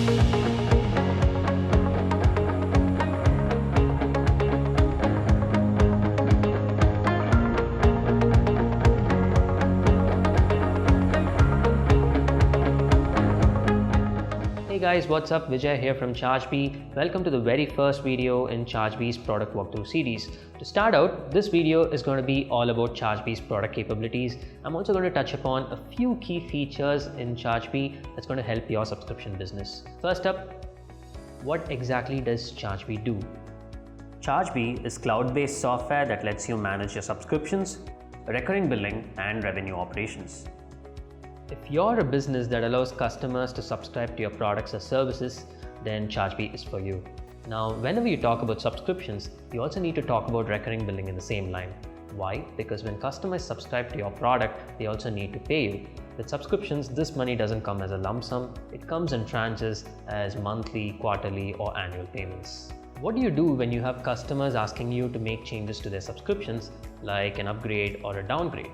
Hey guys, what's up? Vijay here from Chargebee. Welcome to the very first video in Chargebee's product walkthrough series. To start out, this video is going to be all about Chargebee's product capabilities. I'm also going to touch upon a few key features in Chargebee that's going to help your subscription business. First up, what exactly does Chargebee do? Chargebee is cloud-based software that lets you manage your subscriptions, recurring billing, and revenue operations. If you're a business that allows customers to subscribe to your products or services, then Chargebee is for you. Now, whenever you talk about subscriptions, you also need to talk about recurring billing in the same line. Why? Because when customers subscribe to your product, they also need to pay you. With subscriptions, this money doesn't come as a lump sum, it comes in tranches as monthly, quarterly, or annual payments. What do you do when you have customers asking you to make changes to their subscriptions, like an upgrade or a downgrade?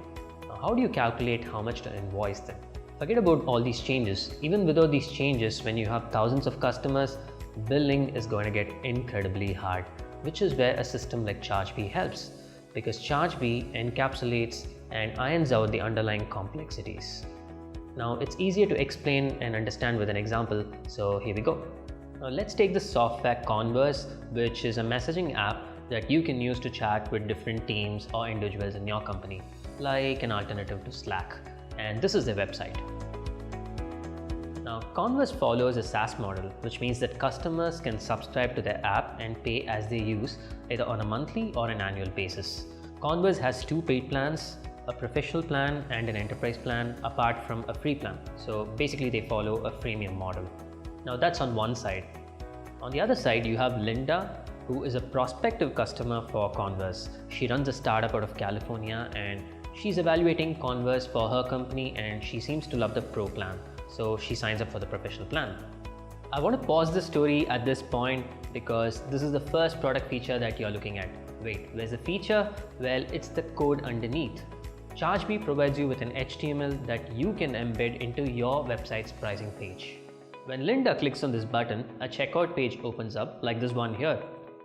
Now, how do you calculate how much to invoice them? Forget about all these changes. Even without these changes, when you have thousands of customers, billing is going to get incredibly hard, which is where a system like Chargebee helps, because Chargebee encapsulates and irons out the underlying complexities. Now, it's easier to explain and understand with an example, so here we go. Now, let's take the software Converse, which is a messaging app that you can use to chat with different teams or individuals in your company, like an alternative to Slack. And this is their website. Now, Converse follows a SaaS model, which means that customers can subscribe to their app and pay as they use, either on a monthly or an annual basis. Converse has two paid plans, a professional plan and an enterprise plan, apart from a free plan. So basically they follow a freemium model. Now that's on one side. On the other side, you have Linda, who is a prospective customer for Converse. She runs a startup out of California and she's evaluating Converse for her company and she seems to love the Pro plan, so she signs up for the professional plan. I want to pause the story at this point because this is the first product feature that you're looking at. Wait, where's the feature? Well, it's the code underneath. Chargebee provides you with an HTML that you can embed into your website's pricing page. When Linda clicks on this button, a checkout page opens up like this one here.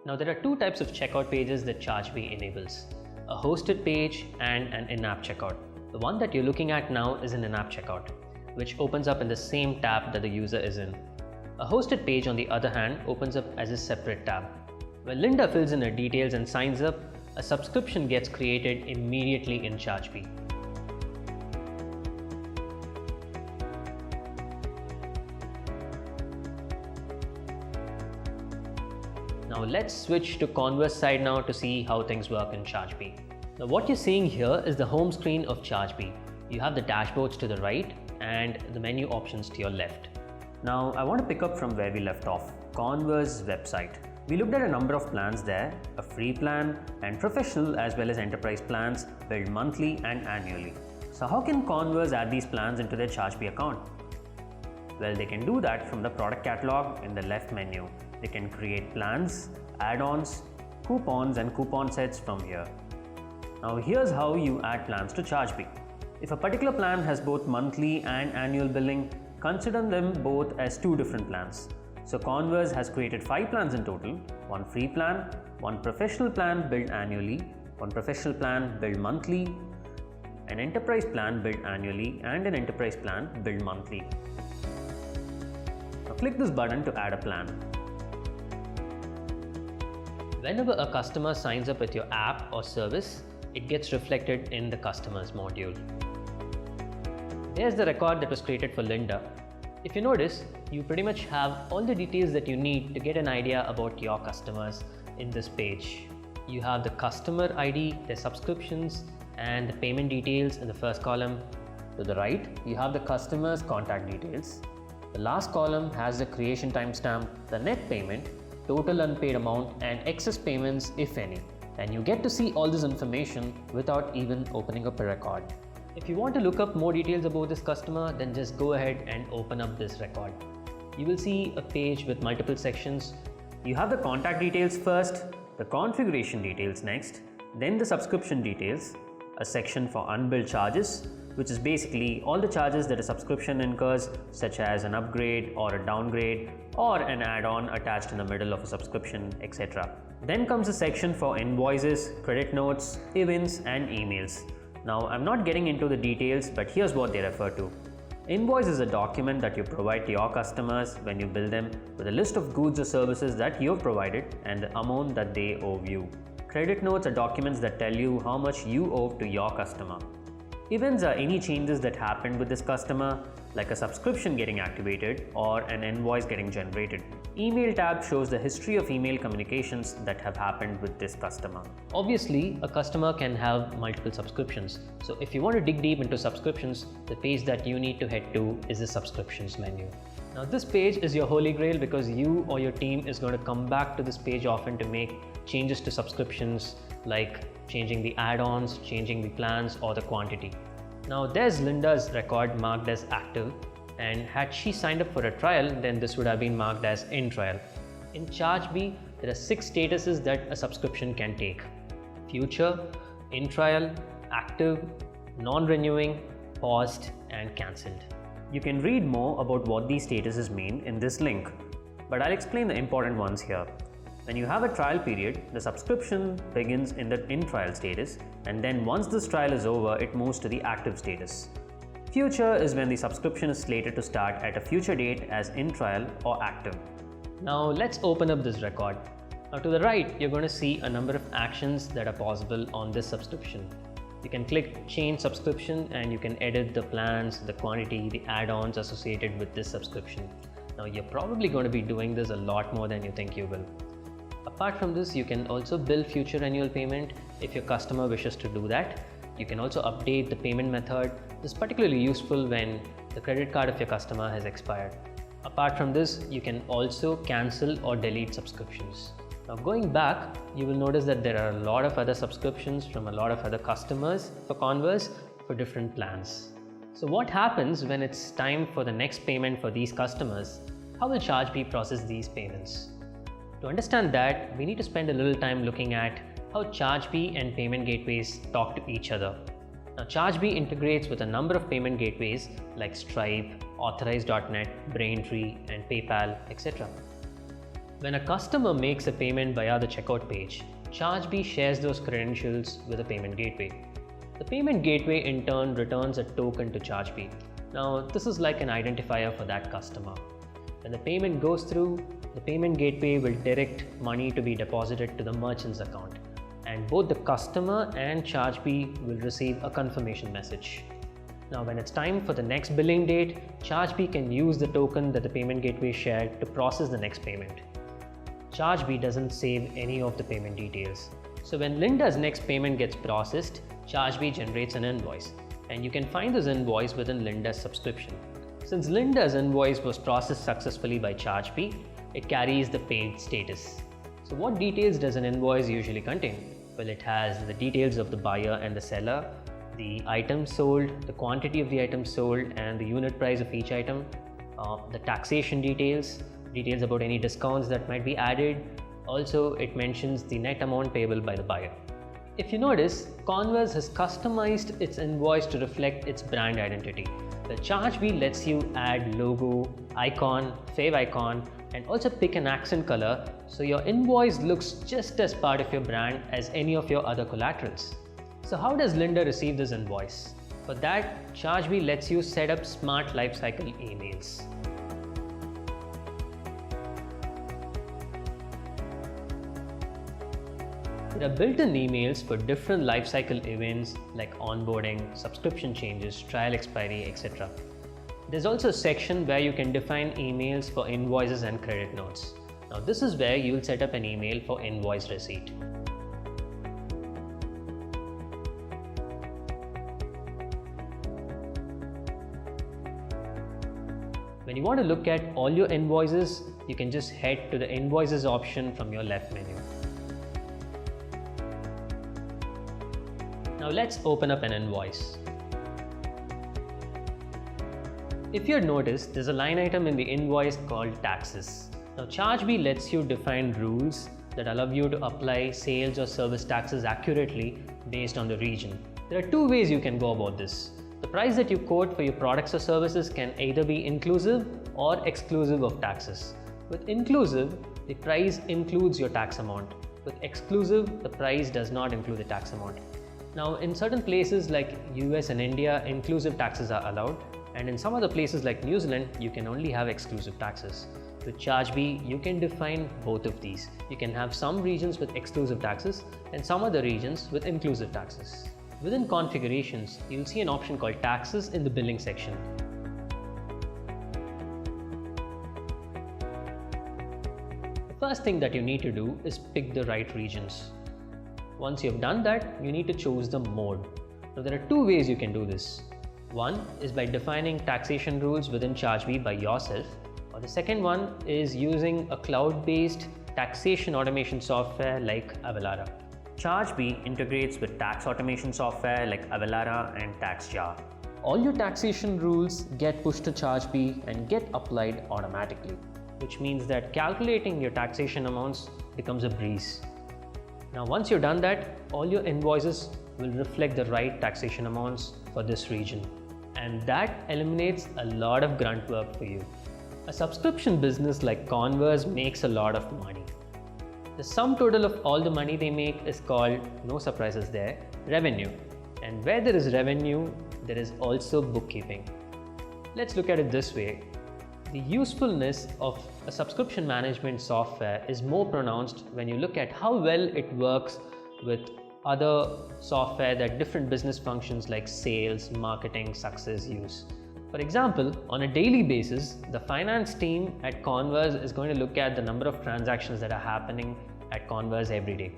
Now there are two types of checkout pages that Chargebee enables: a hosted page and an in-app checkout. The one that you're looking at now is an in-app checkout, which opens up in the same tab that the user is in. A hosted page, on the other hand, opens up as a separate tab. When Linda fills in her details and signs up, a subscription gets created immediately in Chargebee. Now let's switch to Converse side now to see how things work in Chargebee. Now what you're seeing here is the home screen of Chargebee. You have the dashboards to the right and the menu options to your left. Now I want to pick up from where we left off, Converse website. We looked at a number of plans there, a free plan and professional as well as enterprise plans billed monthly and annually. So how can Converse add these plans into their Chargebee account? Well, they can do that from the product catalog in the left menu. They can create plans, add-ons, coupons and coupon sets from here. Now here's how you add plans to Chargebee. If a particular plan has both monthly and annual billing, consider them both as two different plans. So Converse has created 5 plans in total: one free plan, one professional plan billed annually, one professional plan billed monthly, an enterprise plan billed annually, and an enterprise plan billed monthly. Now click this button to add a plan. Whenever a customer signs up with your app or service, it gets reflected in the customers module. There's the record that was created for Linda. If you notice, you pretty much have all the details that you need to get an idea about your customers in this page. You have the customer ID, their subscriptions, and the payment details in the first column. To the right, you have the customer's contact details. The last column has the creation timestamp, the net payment, total unpaid amount, and excess payments if any. And you get to see all this information without even opening up a record. If you want to look up more details about this customer, then just go ahead and open up this record. You will see a page with multiple sections. You have the contact details first, the configuration details next, then the subscription details, a section for unbilled charges, which is basically all the charges that a subscription incurs, such as an upgrade or a downgrade or an add-on attached in the middle of a subscription, etc. Then comes a section for invoices, credit notes, events and emails. Now I'm not getting into the details, but here's what they refer to. Invoice is a document that you provide to your customers when you bill them with a list of goods or services that you've provided and the amount that they owe you. Credit notes are documents that tell you how much you owe to your customer. Events are any changes that happened with this customer, like a subscription getting activated or an invoice getting generated. Email tab shows the history of email communications that have happened with this customer. Obviously, a customer can have multiple subscriptions. So if you want to dig deep into subscriptions, the page that you need to head to is the subscriptions menu. Now this page is your holy grail because you or your team is going to come back to this page often to make changes to subscriptions, like changing the add-ons, changing the plans or the quantity. Now there's Linda's record marked as active, and had she signed up for a trial, then this would have been marked as in trial. In Chargebee, there are 6 statuses that a subscription can take: future, in trial, active, non-renewing, paused and cancelled. You can read more about what these statuses mean in this link, but I'll explain the important ones here. When you have a trial period, the subscription begins in the in trial status, and then once this trial is over, it moves to the active status. Future is when the subscription is slated to start at a future date as in trial or active. Now let's open up this record. Now to the right, you're going to see a number of actions that are possible on this subscription. You can click change subscription and you can edit the plans, the quantity, the add-ons associated with this subscription. Now you're probably going to be doing this a lot more than you think you will. Apart from this, you can also bill future annual payment if your customer wishes to do that. You can also update the payment method. This is particularly useful when the credit card of your customer has expired. Apart from this, you can also cancel or delete subscriptions. Now going back, you will notice that there are a lot of other subscriptions from a lot of other customers for Converse for different plans. So what happens when it's time for the next payment for these customers? How will Chargebee process these payments? To understand that, we need to spend a little time looking at how Chargebee and payment gateways talk to each other. Now Chargebee integrates with a number of payment gateways like Stripe, Authorize.net, Braintree and PayPal, etc. When a customer makes a payment via the checkout page, Chargebee shares those credentials with a payment gateway. The payment gateway in turn returns a token to Chargebee. Now this is like an identifier for that customer. When the payment goes through, the payment gateway will direct money to be deposited to the merchant's account, and both the customer and Chargebee will receive a confirmation message. Now when it's time for the next billing date, Chargebee can use the token that the payment gateway shared to process the next payment. Chargebee doesn't save any of the payment details. So when Linda's next payment gets processed, Chargebee generates an invoice, and you can find this invoice within Linda's subscription. Since Linda's invoice was processed successfully by Chargebee, it carries the paid status. So what details does an invoice usually contain? Well, it has the details of the buyer and the seller, the item sold, the quantity of the item sold and the unit price of each item, the taxation details about any discounts that might be added. Also, it mentions the net amount payable by the buyer. If you notice, Converse has customized its invoice to reflect its brand identity. The Chargebee lets you add logo, icon, favicon, and also pick an accent color so your invoice looks just as part of your brand as any of your other collaterals. So how does Linda receive this invoice? For that, Chargebee lets you set up smart lifecycle emails. There are built-in emails for different lifecycle events like onboarding, subscription changes, trial expiry, etc. There's also a section where you can define emails for invoices and credit notes. Now this is where you'll set up an email for invoice receipt. When you want to look at all your invoices, you can just head to the Invoices option from your left menu. Now let's open up an invoice. If you had noticed, there's a line item in the invoice called taxes. Now Chargebee lets you define rules that allow you to apply sales or service taxes accurately based on the region. There are 2 ways you can go about this. The price that you quote for your products or services can either be inclusive or exclusive of taxes. With inclusive, the price includes your tax amount. With exclusive, the price does not include the tax amount. Now, in certain places like US and India, inclusive taxes are allowed, and in some other places like New Zealand, you can only have exclusive taxes. With Chargebee, you can define both of these. You can have some regions with exclusive taxes and some other regions with inclusive taxes. Within configurations, you'll see an option called taxes in the billing section. The first thing that you need to do is pick the right regions. Once you've done that, you need to choose the mode. Now there are two ways you can do this. One is by defining taxation rules within Chargebee by yourself, or the second one is using a cloud-based taxation automation software like Avalara. Chargebee integrates with tax automation software like Avalara and TaxJar. All your taxation rules get pushed to Chargebee and get applied automatically, which means that calculating your taxation amounts becomes a breeze. Now once you've done that, all your invoices will reflect the right taxation amounts for this region, and that eliminates a lot of grunt work for you. A subscription business like Converse makes a lot of money. The sum total of all the money they make is called, no surprises there, revenue. And where there is revenue, there is also bookkeeping. Let's look at it this way. The usefulness of a subscription management software is more pronounced when you look at how well it works with other software that different business functions like sales, marketing, success use. For example, on a daily basis, the finance team at Converse is going to look at the number of transactions that are happening at Converse every day.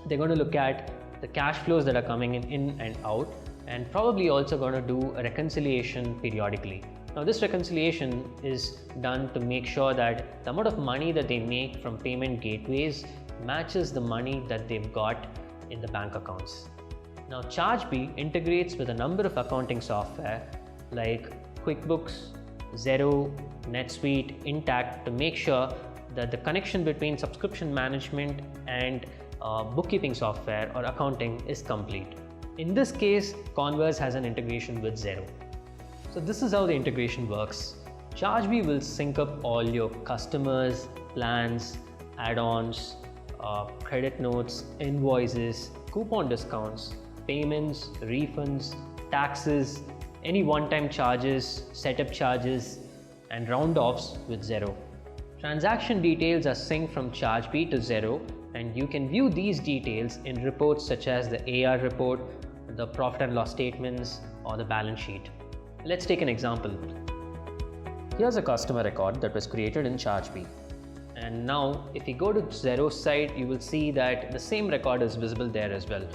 They're going to look at the cash flows that are coming in and out, and probably also going to do a reconciliation periodically. Now this reconciliation is done to make sure that the amount of money that they make from payment gateways matches the money that they've got in the bank accounts. Now Chargebee integrates with a number of accounting software like QuickBooks, Xero, NetSuite, Intact to make sure that the connection between subscription management and bookkeeping software or accounting is complete. In this case, Converse has an integration with Xero. So this is how the integration works. Chargebee will sync up all your customers, plans, add-ons, credit notes, invoices, coupon discounts, payments, refunds, taxes, any one-time charges, setup charges, and round-offs with Xero. Transaction details are synced from Chargebee to Xero, and you can view these details in reports such as the AR report, the profit and loss statements, or the balance sheet. Let's take an example. Here's a customer record that was created in Chargebee. And now, if you go to Xero's site, you will see that the same record is visible there as well.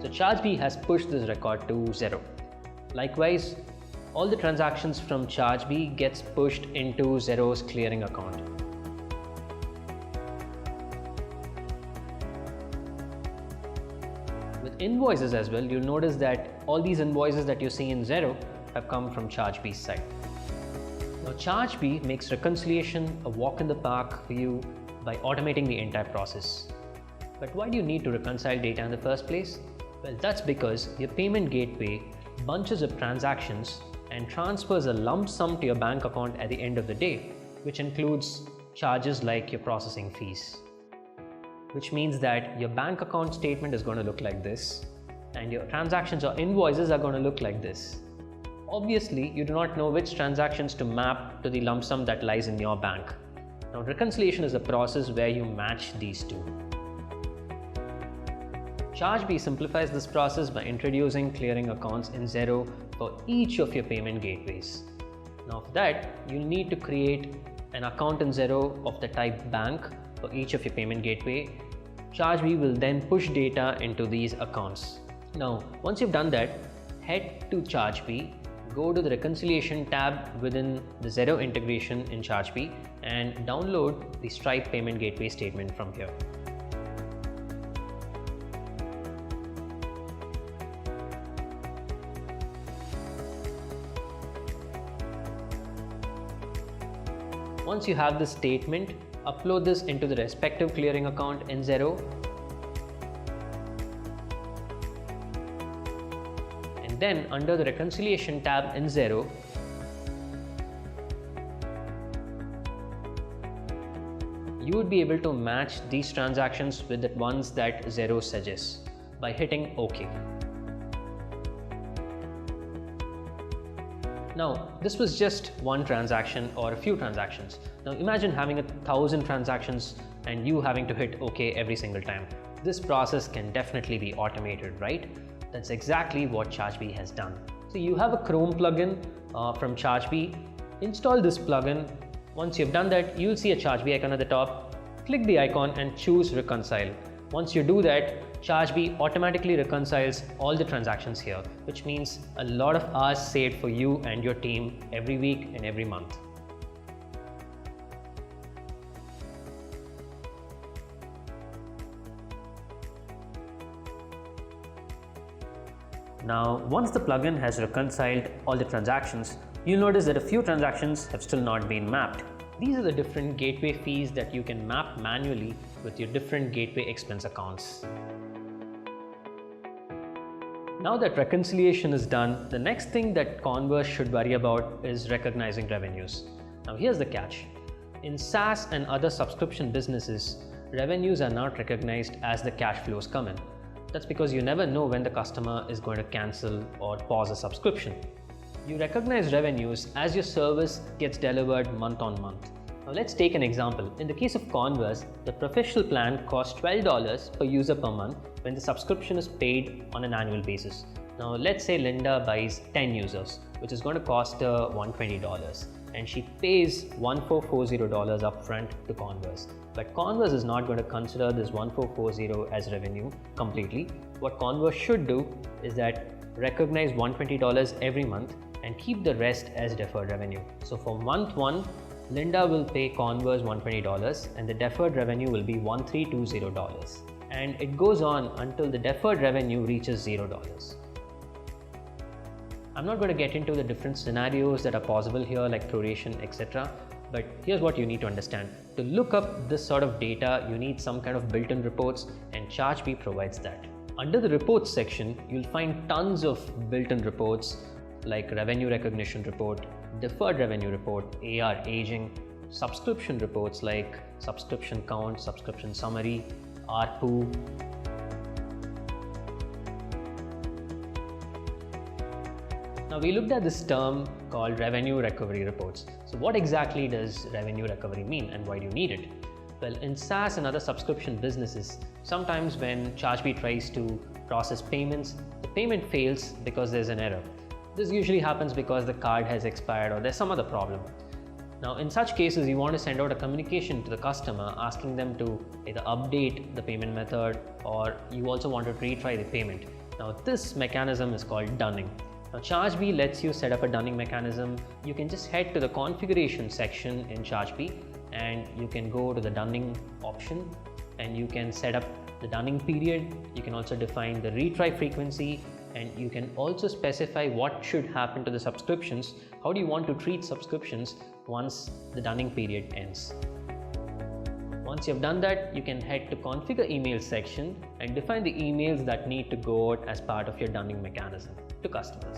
So Chargebee has pushed this record to Xero. Likewise, all the transactions from Chargebee gets pushed into Xero's clearing account. With invoices as well, you'll notice that all these invoices that you see in Xero have come from Chargebee's site. Now Chargebee makes reconciliation a walk in the park for you by automating the entire process. But why do you need to reconcile data in the first place? Well, that's because your payment gateway bunches up transactions and transfers a lump sum to your bank account at the end of the day, which includes charges like your processing fees. Which means that your bank account statement is going to look like this, and your transactions or invoices are going to look like this. Obviously, you do not know which transactions to map to the lump sum that lies in your bank. Now, reconciliation is a process where you match these two. Chargebee simplifies this process by introducing clearing accounts in Xero for each of your payment gateways. Now for that, you'll need to create an account in Xero of the type bank for each of your payment gateway. Chargebee will then push data into these accounts. Now, once you've done that, head to Chargebee, go to the reconciliation tab within the Xero integration in Chargebee and download the Stripe payment gateway statement from here. Once you have this statement, upload this into the respective clearing account in Xero. And then under the reconciliation tab in Xero, you would be able to match these transactions with the ones that Xero suggests by hitting OK. Now, this was just one transaction or a few transactions. Now imagine having 1,000 transactions and you having to hit OK every single time. This process can definitely be automated, right? That's exactly what Chargebee has done. So you have a Chrome plugin from Chargebee. Install this plugin. Once you've done that, you'll see a Chargebee icon at the top. Click the icon and choose Reconcile. Once you do that, Chargebee automatically reconciles all the transactions here, which means a lot of hours saved for you and your team every week and every month. Now, once the plugin has reconciled all the transactions, you'll notice that a few transactions have still not been mapped. These are the different gateway fees that you can map manually with your different gateway expense accounts. Now that reconciliation is done, the next thing that Converse should worry about is recognizing revenues. Now here's the catch. In SaaS and other subscription businesses, revenues are not recognized as the cash flows come in. That's because you never know when the customer is going to cancel or pause a subscription. You recognize revenues as your service gets delivered month on month. Now let's take an example. In the case of Converse, the professional plan costs $12 per user per month when the subscription is paid on an annual basis. Now let's say Linda buys 10 users, which is going to cost her $120, and she pays $1440 upfront to Converse. But Converse is not going to consider this $1440 as revenue completely. What Converse should do is that recognize $120 every month and keep the rest as deferred revenue. So for month 1, Linda will pay Converse $120 and the deferred revenue will be $1320. And it goes on until the deferred revenue reaches $0. I'm not going to get into the different scenarios that are possible here, like proration, etc. But here's what you need to understand. To look up this sort of data, you need some kind of built-in reports, and Chargebee provides that. Under the reports section, you'll find tons of built-in reports like revenue recognition report, deferred revenue report, AR aging, subscription reports like subscription count, subscription summary, ARPU. Now we looked at this term called revenue recovery reports. So what exactly does revenue recovery mean and why do you need it? Well, in SaaS and other subscription businesses, sometimes when Chargebee tries to process payments, the payment fails because there's an error. This usually happens because the card has expired or there's some other problem. Now, in such cases, you want to send out a communication to the customer asking them to either update the payment method or you also want to retry the payment. Now, this mechanism is called dunning. Now, Chargebee lets you set up a dunning mechanism. You can just head to the configuration section in Chargebee and you can go to the dunning option and you can set up the dunning period. You can also define the retry frequency and you can also specify what should happen to the subscriptions. How do you want to treat subscriptions once the dunning period ends? Once you've done that, you can head to configure email section and define the emails that need to go out as part of your dunning mechanism to customers.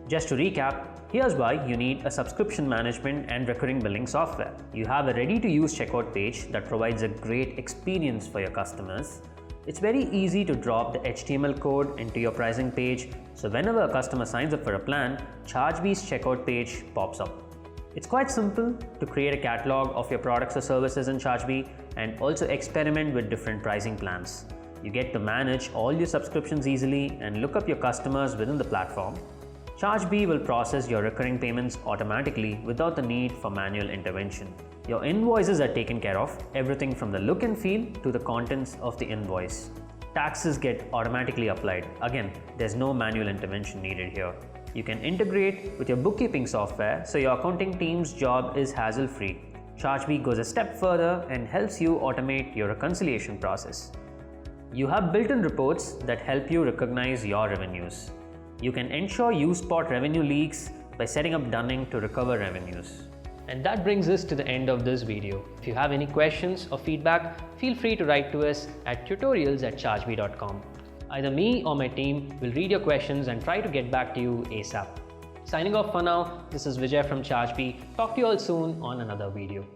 Just to recap, here's why you need a subscription management and recurring billing software. You have a ready-to-use checkout page that provides a great experience for your customers. It's very easy to drop the HTML code into your pricing page, so whenever a customer signs up for a plan, Chargebee's checkout page pops up. It's quite simple to create a catalog of your products or services in Chargebee and also experiment with different pricing plans. You get to manage all your subscriptions easily and look up your customers within the platform. Chargebee will process your recurring payments automatically without the need for manual intervention. Your invoices are taken care of, everything from the look and feel to the contents of the invoice. Taxes get automatically applied. Again, there's no manual intervention needed here. You can integrate with your bookkeeping software, so your accounting team's job is hassle-free. Chargebee goes a step further and helps you automate your reconciliation process. You have built-in reports that help you recognize your revenues. You can ensure you spot revenue leaks by setting up dunning to recover revenues. And that brings us to the end of this video. If you have any questions or feedback, feel free to write to us at tutorials@chargebee.com. Either me or my team will read your questions and try to get back to you ASAP. Signing off for now, this is Vijay from Chargebee. Talk to you all soon on another video.